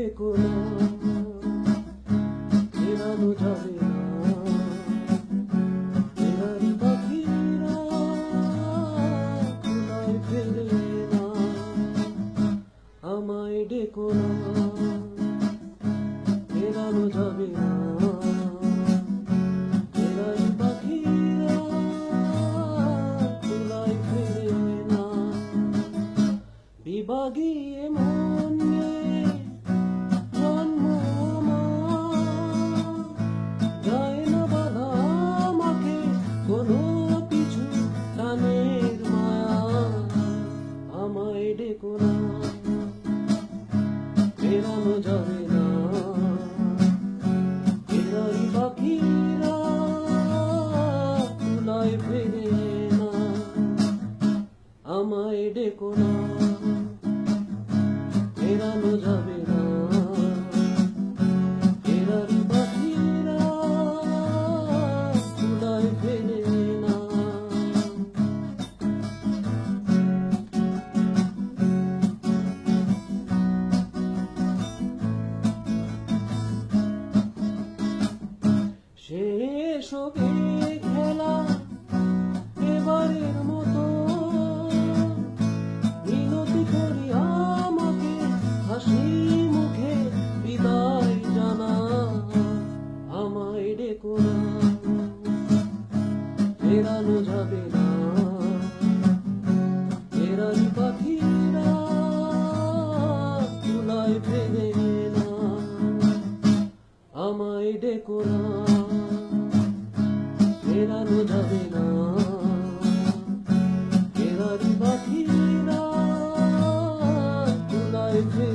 ডেকো না, ফেরানো যাবে না। ফেরারি পাখিরা খোলায় ফেরে না, আমায় ডেকো না, ফেরানো যাবে না। ফেরারি পাখিরা খোলায় ফেরে না, বিভাগীয় মন নিয়ে জন্ম আমার, যায় না বাধা আমাকে কোনো কিছু টানের মায়া, আমায় ডেকো না, ফেরানো যাবে না। ফেরারি পাখিরা খোলায় ফেরে না, আমায় ডেকো না, ফেরানো যাবে না। ফেরারি পাখিরা খোলায় ফেরে না। শেষ হবে খেলা এবারের মতো, মিনতি করি আমাকে হাসি মুখে বিদায় জানা, আমায় ডেকো না, ফেরানো যাবে না। ফেরারি পাখিরা খোলায় ফেরে না, আমায় ডেকো না, ফেরানো যাবে না। ফেরারি পাখিরা খোলায় ফেরে